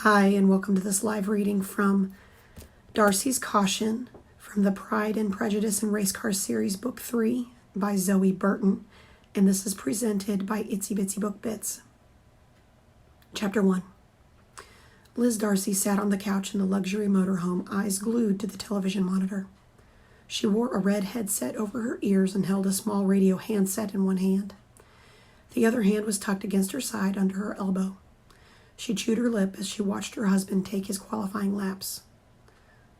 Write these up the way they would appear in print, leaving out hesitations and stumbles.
Hi, and welcome to this live reading from Darcy's Caution from the Pride and Prejudice and Racecars series, Book 3 by Zoe Burton, and this is presented by Itsy Bitsy Book Bits. Chapter 1. Liz Darcy sat on the couch in the luxury motorhome, eyes glued to the television monitor. She wore a red headset over her ears and held a small radio handset in one hand. The other hand was tucked against her side under her elbow. She chewed her lip as she watched her husband take his qualifying laps.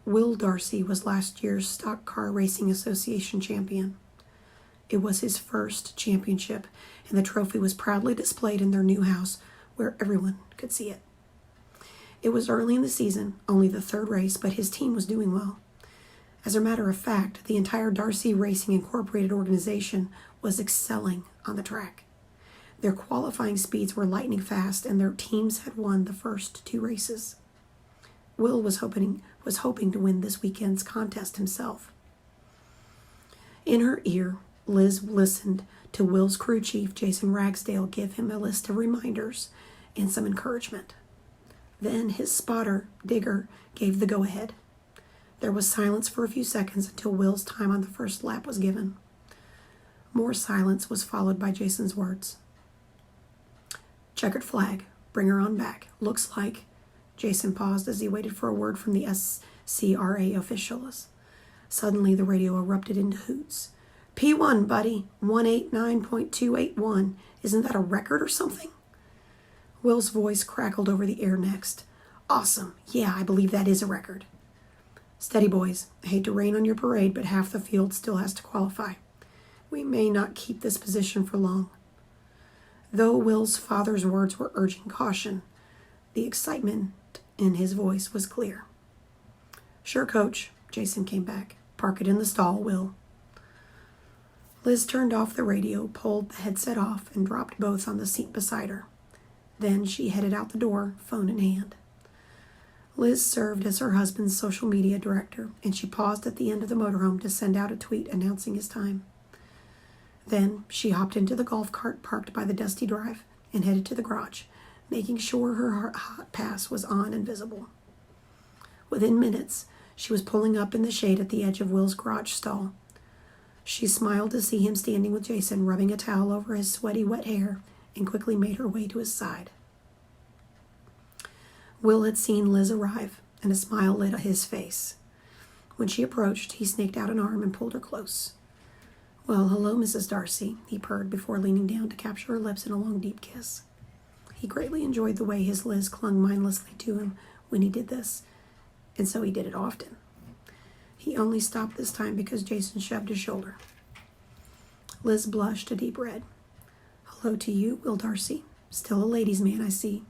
Will Darcy was last year's Stock Car Racing Association champion. It was his first championship, and the trophy was proudly displayed in their new house where everyone could see it. It was early in the season, only the third race, but his team was doing well. As a matter of fact, the entire Darcy Racing Incorporated organization was excelling on the track. Their qualifying speeds were lightning fast, and their teams had won the first two races. Will was hoping to win this weekend's contest himself. In her ear, Liz listened to Will's crew chief, Jason Ragsdale, give him a list of reminders and some encouragement. Then his spotter, Digger, gave the go-ahead. There was silence for a few seconds until Will's time on the first lap was given. More silence was followed by Jason's words. Checkered flag. Bring her on back. Looks like... Jason paused as he waited for a word from the SCRA officials. Suddenly, the radio erupted into hoots. P1, buddy. 189.281. Isn't that a record or something? Will's voice crackled over the air next. Awesome. Yeah, I believe that is a record. Steady, boys. I hate to rain on your parade, but half the field still has to qualify. We may not keep this position for long. Though Will's father's words were urging caution, the excitement in his voice was clear. Sure, Coach, Jason came back. Park it in the stall, Will. Liz turned off the radio, pulled the headset off, and dropped both on the seat beside her. Then she headed out the door, phone in hand. Liz served as her husband's social media director, and she paused at the end of the motorhome to send out a tweet announcing his time. Then she hopped into the golf cart parked by the dusty drive and headed to the garage, making sure her hot pass was on and visible. Within minutes, she was pulling up in the shade at the edge of Will's garage stall. She smiled to see him standing with Jason, rubbing a towel over his sweaty, wet hair, and quickly made her way to his side. Will had seen Liz arrive, and a smile lit his face. When she approached, he snaked out an arm and pulled her close. Well, hello, Mrs. Darcy, he purred before leaning down to capture her lips in a long, deep kiss. He greatly enjoyed the way his Liz clung mindlessly to him when he did this, and so he did it often. He only stopped this time because Jason shoved his shoulder. Liz blushed a deep red. Hello to you, Will Darcy. Still a ladies' man, I see.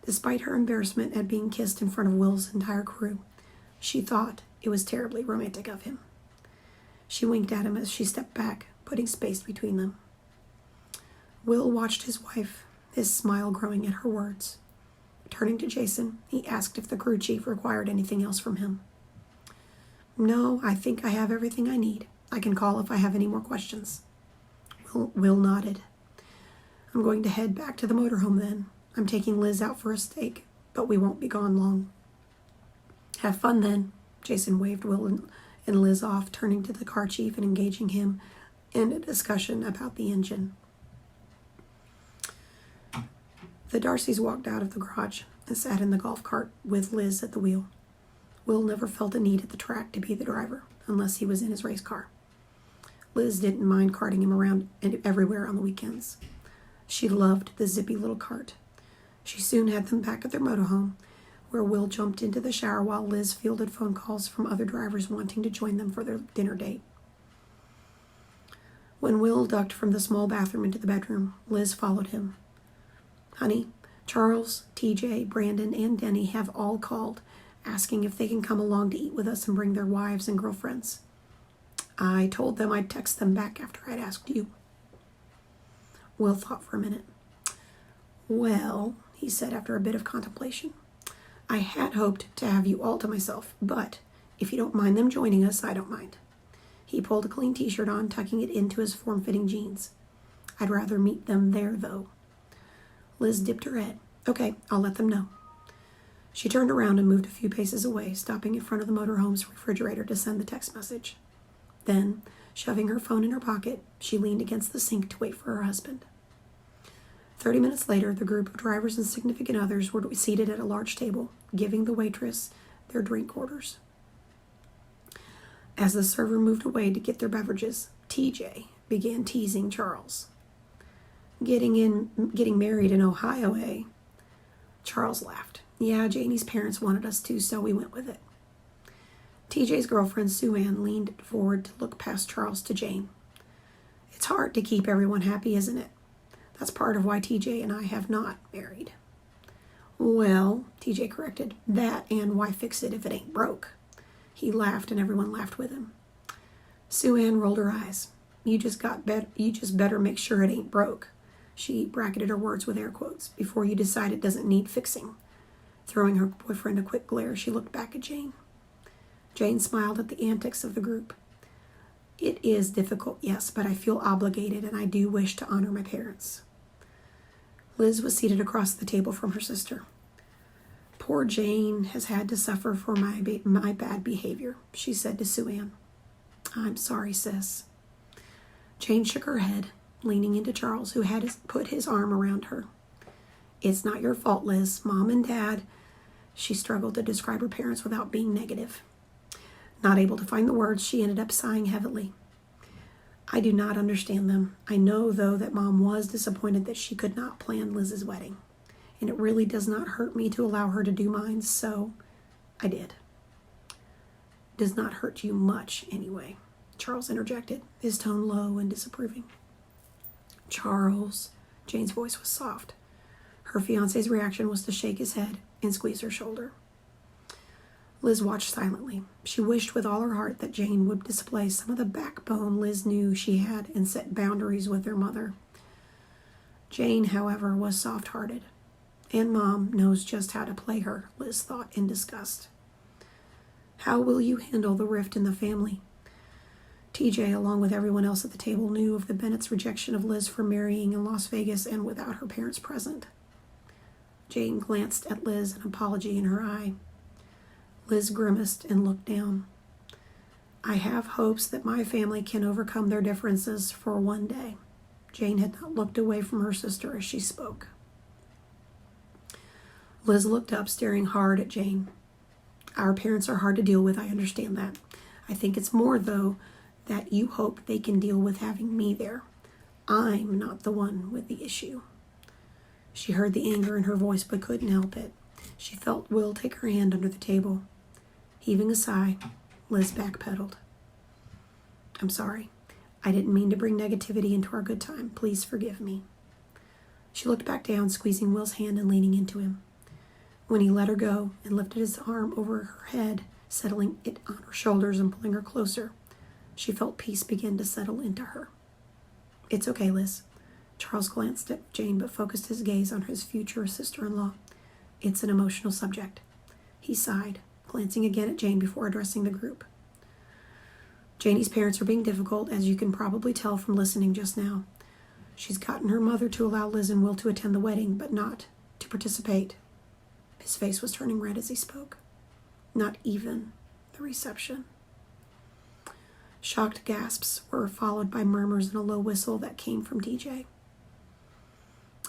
Despite her embarrassment at being kissed in front of Will's entire crew, she thought it was terribly romantic of him. She winked at him as she stepped back, putting space between them. Will watched his wife, his smile growing at her words. Turning to Jason, he asked if the crew chief required anything else from him. No, I think I have everything I need. I can call if I have any more questions. Will nodded. I'm going to head back to the motorhome then. I'm taking Liz out for a steak, but we won't be gone long. Have fun then, Jason waved Will and Liz off, turning to the car chief and engaging him in a discussion about the engine. The Darcys walked out of the garage and sat in the golf cart with Liz at the wheel. Will never felt a need at the track to be the driver, unless he was in his race car. Liz didn't mind carting him around everywhere on the weekends. She loved the zippy little cart. She soon had them back at their motorhome, where Will jumped into the shower while Liz fielded phone calls from other drivers wanting to join them for their dinner date. When Will ducked from the small bathroom into the bedroom, Liz followed him. Honey, Charles, TJ, Brandon, and Denny have all called, asking if they can come along to eat with us and bring their wives and girlfriends. I told them I'd text them back after I'd asked you. Will thought for a minute. Well, he said after a bit of contemplation, I had hoped to have you all to myself, but if you don't mind them joining us, I don't mind. He pulled a clean t-shirt on, tucking it into his form-fitting jeans. I'd rather meet them there, though. Liz dipped her head. Okay, I'll let them know. She turned around and moved a few paces away, stopping in front of the motorhome's refrigerator to send the text message. Then, shoving her phone in her pocket, she leaned against the sink to wait for her husband. 30 minutes later, the group of drivers and significant others were seated at a large table, giving the waitress their drink orders. As the server moved away to get their beverages, TJ began teasing Charles. Getting married in Ohio, eh? Charles laughed. Yeah, Janie's parents wanted us to, so we went with it. TJ's girlfriend, Sue Ann, leaned forward to look past Charles to Jane. It's hard to keep everyone happy, isn't it? That's part of why TJ and I have not married. Well, TJ corrected, that and why fix it if it ain't broke? He laughed and everyone laughed with him. Sue Ann rolled her eyes. You just better make sure it ain't broke. She bracketed her words with air quotes. Before you decide it doesn't need fixing. Throwing her boyfriend a quick glare, she looked back at Jane. Jane smiled at the antics of the group. It is difficult, yes, but I feel obligated and I do wish to honor my parents. Liz was seated across the table from her sister. Poor Jane has had to suffer for my bad behavior, she said to Sue Ann. I'm sorry, sis. Jane shook her head, leaning into Charles, who had put his arm around her. It's not your fault, Liz. Mom and Dad. She struggled to describe her parents without being negative. Not able to find the words, she ended up sighing heavily. I do not understand them. I know, though, that Mom was disappointed that she could not plan Liz's wedding. And it really does not hurt me to allow her to do mine, so I did. Does not hurt you much, anyway, Charles interjected, his tone low and disapproving. Charles, Jane's voice was soft. Her fiancé's reaction was to shake his head and squeeze her shoulder. Liz watched silently. She wished with all her heart that Jane would display some of the backbone Liz knew she had and set boundaries with her mother. Jane, however, was soft-hearted. And Mom knows just how to play her, Liz thought in disgust. How will you handle the rift in the family? TJ, along with everyone else at the table, knew of the Bennett's rejection of Liz for marrying in Las Vegas and without her parents present. Jane glanced at Liz, an apology in her eye. Liz grimaced and looked down. I have hopes that my family can overcome their differences for one day. Jane had not looked away from her sister as she spoke. Liz looked up, staring hard at Jane. Our parents are hard to deal with, I understand that. I think it's more, though, that you hope they can deal with having me there. I'm not the one with the issue. She heard the anger in her voice but couldn't help it. She felt Will take her hand under the table. Heaving a sigh, Liz backpedaled. I'm sorry. I didn't mean to bring negativity into our good time. Please forgive me. She looked back down, squeezing Will's hand and leaning into him. When he let her go and lifted his arm over her head, settling it on her shoulders and pulling her closer, she felt peace begin to settle into her. It's okay, Liz. Charles glanced at Jane but focused his gaze on his future sister-in-law. It's an emotional subject. He sighed, glancing again at Jane before addressing the group. Janie's parents are being difficult, as you can probably tell from listening just now. She's gotten her mother to allow Liz and Will to attend the wedding, but not to participate. His face was turning red as he spoke. Not even the reception. Shocked gasps were followed by murmurs and a low whistle that came from TJ.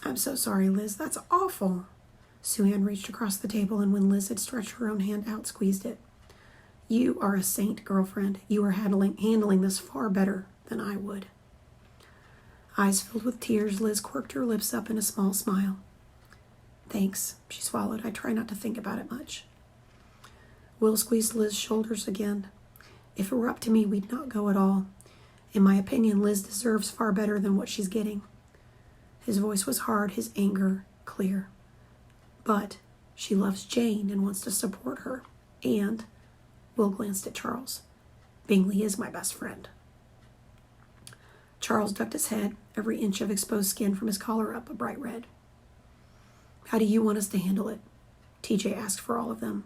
I'm so sorry, Liz. That's awful. Sue Ann reached across the table, and when Liz had stretched her own hand out, squeezed it. You are a saint, girlfriend. You are handling this far better than I would. Eyes filled with tears, Liz quirked her lips up in a small smile. Thanks, she swallowed. I try not to think about it much. Will squeezed Liz's shoulders again. If it were up to me, we'd not go at all. In my opinion, Liz deserves far better than what she's getting. His voice was hard, his anger clear. But she loves Jane and wants to support her. And Will glanced at Charles. Bingley is my best friend. Charles ducked his head, every inch of exposed skin from his collar up a bright red. How do you want us to handle it? TJ asked for all of them.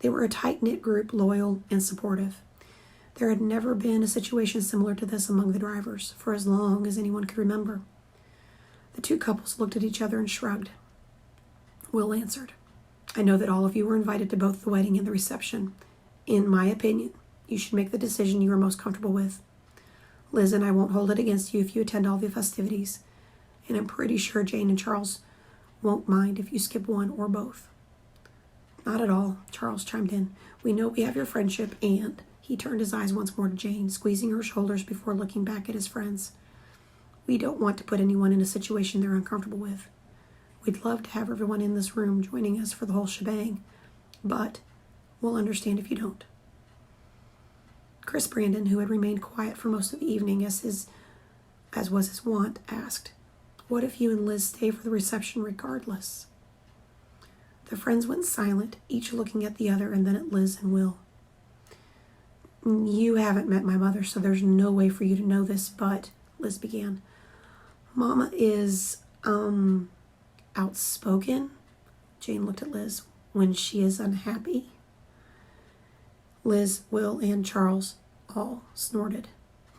They were a tight-knit group, loyal and supportive. There had never been a situation similar to this among the drivers, for as long as anyone could remember. The two couples looked at each other and shrugged. Will answered, I know that all of you were invited to both the wedding and the reception. In my opinion, you should make the decision you are most comfortable with. Liz and I won't hold it against you if you attend all the festivities, and I'm pretty sure Jane and Charles won't mind if you skip one or both. Not at all, Charles chimed in. We know we have your friendship, and he turned his eyes once more to Jane, squeezing her shoulders before looking back at his friends. We don't want to put anyone in a situation they're uncomfortable with. We'd love to have everyone in this room joining us for the whole shebang, but we'll understand if you don't. Chris Brandon, who had remained quiet for most of the evening as was his wont, asked, What if you and Liz stay for the reception regardless? The friends went silent, each looking at the other and then at Liz and Will. You haven't met my mother, so there's no way for you to know this, but, Liz began, Mama is, outspoken? Jane looked at Liz. When she is unhappy? Liz, Will, and Charles all snorted.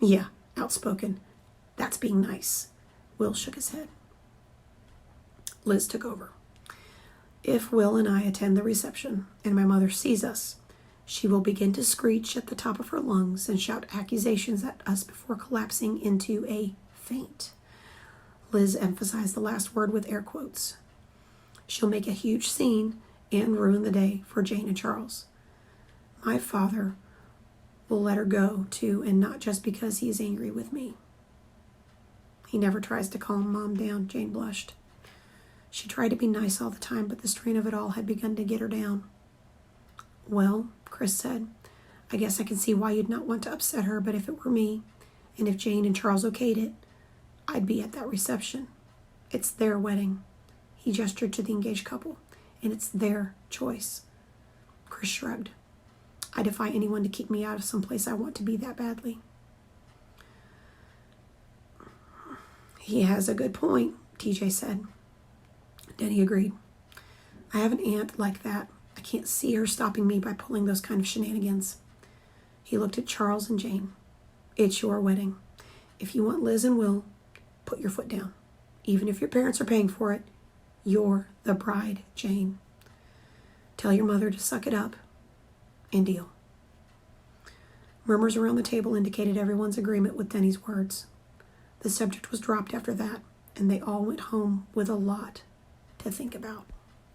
Yeah, outspoken. That's being nice. Will shook his head. Liz took over. If Will and I attend the reception and my mother sees us, she will begin to screech at the top of her lungs and shout accusations at us before collapsing into a faint. Liz emphasized the last word with air quotes. She'll make a huge scene and ruin the day for Jane and Charles. My father will let her go, too, and not just because he is angry with me. He never tries to calm Mom down, Jane blushed. She tried to be nice all the time, but the strain of it all had begun to get her down. Well, Chris said, I guess I can see why you'd not want to upset her, but if it were me, and if Jane and Charles okayed it, I'd be at that reception. It's their wedding. He gestured to the engaged couple, and it's their choice. Chris shrugged. I defy anyone to keep me out of some place I want to be that badly. He has a good point, TJ said. Denny agreed. I have an aunt like that. I can't see her stopping me by pulling those kind of shenanigans. He looked at Charles and Jane. It's your wedding. If you want Liz and Will, put your foot down. Even if your parents are paying for it, you're the bride, Jane. Tell your mother to suck it up and deal. Murmurs around the table indicated everyone's agreement with Denny's words. The subject was dropped after that, and they all went home with a lot to think about.